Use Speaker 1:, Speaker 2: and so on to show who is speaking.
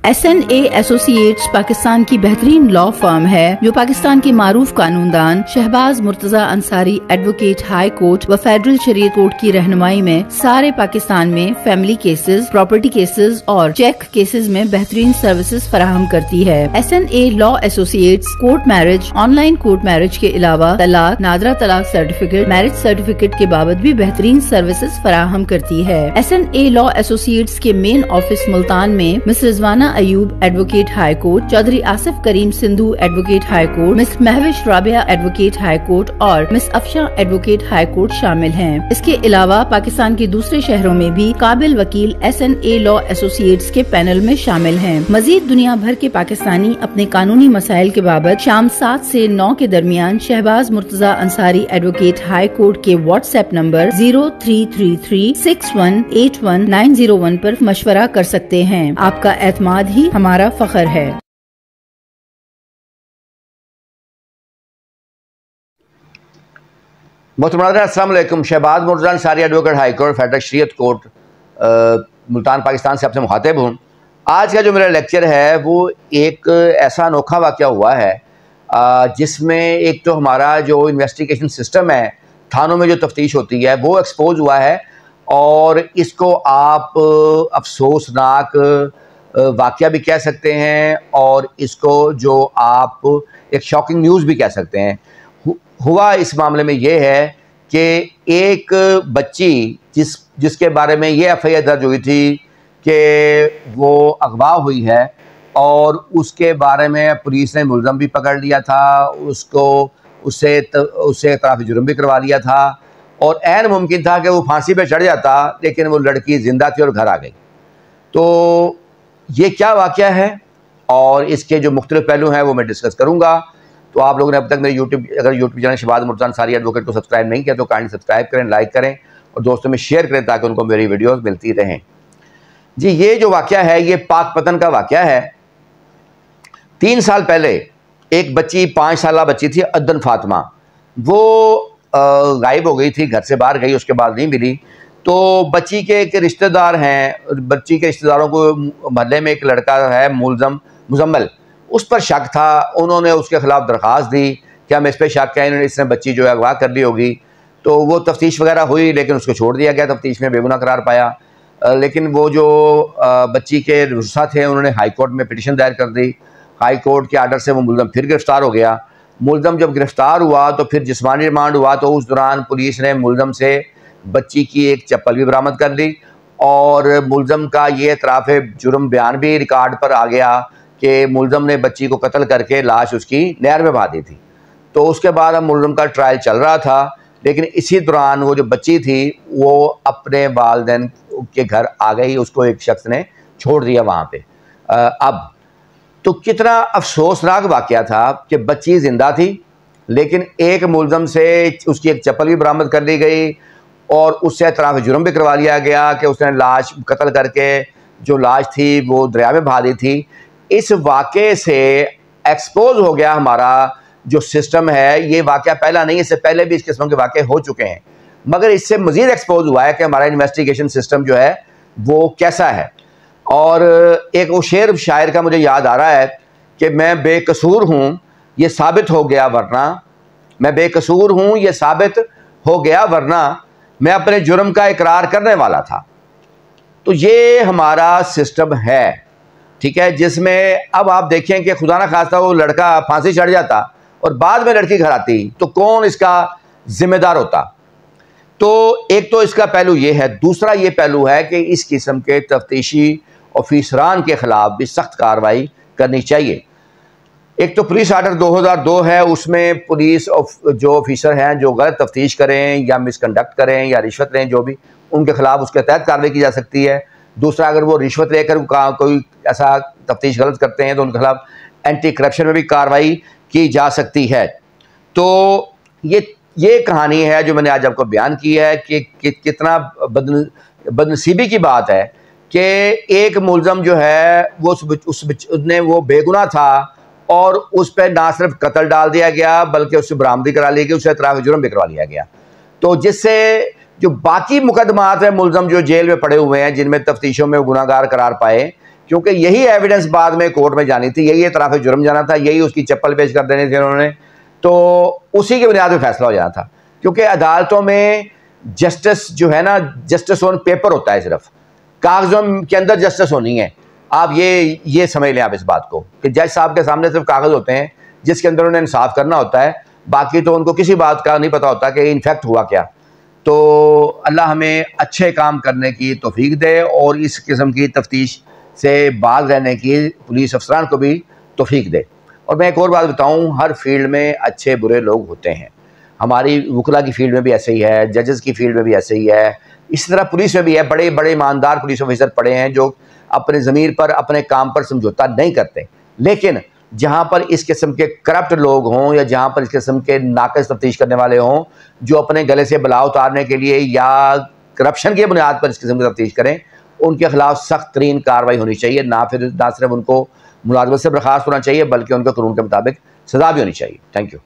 Speaker 1: SNA associates Pakistan की बेहतरीन law firm है जो पाकिस्तान के मारूफ कानूनदान Shahbaz Murtaza Ansari advocate high court व फेडरल शरीयत कोर्ट की रहनुमाई में सारे पाकिस्तान में फैमिली केसेस, प्रॉपर्टी केसेस और चेक केसेस में बेहतरीन सर्विसेज फराहम करती है। SNA law associates court marriage, online court marriage के अलावा तलाक, नादरा तलाक सर्टिफिकेट, मैरिज सर्टिफिकेट के बाबत भी बेहतरीन सर्विसेज फराहम करती है। SNA लॉ एसोसिएट्स के मेन ऑफिस मुल्तान में miss Rizwana Ayub advocate high court, Chaudhry Asif Karim Sindhu advocate high court, miss Mahvish Rabia advocate high court और miss Afsha advocate high court शामिल हैं। इसके अलावा पाकिस्तान के दूसरे शहरों में भी काबिल वकील SNA लॉ एसोसिएट्स के पैनल में शामिल हैं। मजीद दुनिया भर के पाकिस्तानी अपने कानूनी मसाइल के बाबत शाम 7 से 9 के दरमियान Shahbaz Murtaza Ansari advocate high court के व्हाट्सएप नंबर 0333618191 पर मशवरा कर सकते हैं। आपका एतमाद ही हमारा फख्र है।
Speaker 2: अस्सलाम वालेकुम। Shahbaz Murtaza Ansari advocate high court federal शरीयत कोर्ट मुल्तान पाकिस्तान से आपसे मुखातिब हूँ। आज का जो मेरा लेक्चर है वो एक ऐसा अनोखा वाक़या हुआ है जिसमें एक तो हमारा जो इन्वेस्टिगेशन सिस्टम है, थानों में जो तफ्तीश होती है, वो एक्सपोज हुआ है और इसको आप अफसोसनाक वाक़या भी कह सकते हैं और इसको जो आप एक शॉकिंग न्यूज़ भी कह सकते हैं। हुआ इस मामले में ये है कि एक बच्ची जिसके बारे में ये FIR दर्ज हुई थी कि वो अगवा हुई है और उसके बारे में पुलिस ने मुलज़म भी पकड़ लिया था, उससे इतराफ़ जुर्म भी करवा लिया था और ऐन मुमकिन था कि वो फांसी पे चढ़ जाता, लेकिन वो लड़की ज़िंदा थी और घर आ गई। तो ये क्या वाक़या है और इसके जो मुख्तलिफ पहलू हैं वो मैं डिस्कस करूँगा। तो आप लोगों ने अब तक मेरे अगर YouTube channel Shahbaz Murtaza Ansari advocate को सब्सक्राइब नहीं किया तो काइंडली सब्सक्राइब करें, लाइक करें और दोस्तों में शेयर करें ताकि उनको मेरी वीडियोस मिलती रहें। जी, ये जो वाक़या है ये पाकपतन का वाक़या है। 3 साल पहले एक बच्ची, 5 साल बच्ची थी अदन फातिमा, वो गायब हो गई थी, घर से बाहर गई, उसके बाद नहीं मिली। तो बच्ची के एक रिश्तेदार हैं, बच्ची के रिश्तेदारों को मोहल्ले में एक लड़का है मुजम्मल, उस पर शक था। उन्होंने उसके ख़िलाफ़ दरख्वास्त दी कि हम इस पर शक है, इसने बच्ची जो है अगवा कर ली होगी। तो वो तफ्तीश वगैरह हुई लेकिन उसको छोड़ दिया गया, तफ्तीश में बेगुनाह करार पाया। लेकिन वो जो बच्ची के रुस्सा थे उन्होंने हाई कोर्ट में पिटीशन दायर कर दी। हाई कोर्ट के आर्डर से वो मुलज़म फिर गिरफ़्तार हो गया। मुलज़म जब गिरफ़्तार हुआ तो फिर जिस्मानी रिमांड हुआ, तो उस दौरान पुलिस ने मुलज़म से बच्ची की एक चप्पल भी बरामद कर ली और मुलज़म का ये इतराफ़ जुर्म बयान भी रिकॉर्ड पर आ गया कि मुलज़म ने बच्ची को कत्ल करके लाश उसकी नहर में बहा दी थी। तो उसके बाद अब मुलज़म का ट्रायल चल रहा था, लेकिन इसी दौरान वो जो बच्ची थी वो अपने वालिदैन के घर आ गई, उसको एक शख्स ने छोड़ दिया वहाँ पे। अब तो कितना अफसोसनाक वाक़या था कि बच्ची ज़िंदा थी लेकिन एक मुलज़म से उसकी एक चप्पल भी बरामद कर ली गई और उससे इतराफ़ जुर्म भी करवा लिया गया कि उसने लाश कत्ल करके जो लाश थी वो दरिया में बहा दी थी। इस वाक़े से एक्सपोज हो गया हमारा जो सिस्टम है। ये वाक़या पहला नहीं, इससे पहले भी इस किस्म के वाक़े हो चुके हैं, मगर इससे मज़ीद एक्सपोज हुआ है कि हमारा इन्वेस्टिगेशन सिस्टम जो है वो कैसा है। और एक वो शेर शायर का मुझे याद आ रहा है कि मैं बेकसूर हूँ ये साबित हो गया वरना, मैं बेकसूर हूँ ये साबित हो गया वरना मैं अपने जुर्म का इकरार करने वाला था। तो ये हमारा सिस्टम है, ठीक है, जिसमें अब आप देखें कि खुदा ना खास्ता वो लड़का फांसी चढ़ जाता और बाद में लड़की घर आती तो कौन इसका जिम्मेदार होता। तो एक तो इसका पहलू ये है। दूसरा ये पहलू है कि इस किस्म के तफ्तीशी ऑफिसरान के ख़िलाफ़ भी सख्त कार्रवाई करनी चाहिए। एक तो पुलिस आर्डर 2002 है, उसमें पुलिस जो ऑफिसर हैं जो गलत तफ्तीश करें या मिसकंडक्ट करें या रिश्वत लें, जो भी उनके ख़िलाफ़ उसके तहत कार्रवाई की जा सकती है। दूसरा, अगर वो रिश्वत लेकर कोई ऐसा तफ्तीश गलत करते हैं तो उनके खिलाफ एंटी करप्शन में भी कार्रवाई की जा सकती है। तो ये कहानी है जो मैंने आज आपको बयान की है कि कितना बदनसीबी की बात है कि एक मुलज़म जो है उसने वो बेगुनाह था और उस पर ना सिर्फ कत्ल डाल दिया गया बल्कि उससे बरामदी करा ली गई, उससे इतराफ़ जुर्म भी करवा लिया गया। तो जिससे जो बाकी मुकदमात हैं, मुलज़म जो जेल में पड़े हुए हैं जिनमें तफ्तीशों में गुनाहगार करार पाए, क्योंकि यही एविडेंस बाद में कोर्ट में जानी थी, यही इतराफ़ जुर्म जाना था, यही उसकी चप्पल पेश कर देनी थी उन्होंने, तो उसी की बुनियाद पर फैसला हो जाना था। क्योंकि अदालतों में जस्टिस जो है ना, जस्टिस ऑन पेपर होता है, सिर्फ कागज़ों के अंदर जस्टिस होनी है। आप ये समझ लें आप इस बात को कि जज साहब के सामने सिर्फ कागज़ होते हैं जिसके अंदर उन्हें इंसाफ करना होता है, बाकी तो उनको किसी बात का नहीं पता होता कि इनफैक्ट हुआ क्या। तो अल्लाह हमें अच्छे काम करने की तौफीक दे और इस किस्म की तफ्तीश से बाज रहने की पुलिस अफसरान को भी तौफीक दे। और मैं एक और बात बताऊँ, हर फील्ड में अच्छे बुरे लोग होते हैं। हमारी वकला की फील्ड में भी ऐसे ही है, जजेस की फील्ड में भी ऐसे ही है, इसी तरह पुलिस में भी है। बड़े बड़े ईमानदार पुलिस ऑफिसर पड़े हैं जो अपने ज़मीर पर, अपने काम पर समझौता नहीं करते। लेकिन जहाँ पर इस किस्म के करप्ट लोग हों या जहाँ पर इस किस्म के नाक़िस तफ्तीश करने वाले हों जो अपने गले से बला उतारने के लिए या करप्शन की बुनियाद पर इस किस्म की तफ्तीश करें, उनके खिलाफ सख्त तरीन कार्रवाई होनी चाहिए। ना सिर्फ उनको मुलाजमत से बर्खास्त होना चाहिए बल्कि उनको कानून के मुताबिक सज़ा भी होनी चाहिए। Thank you.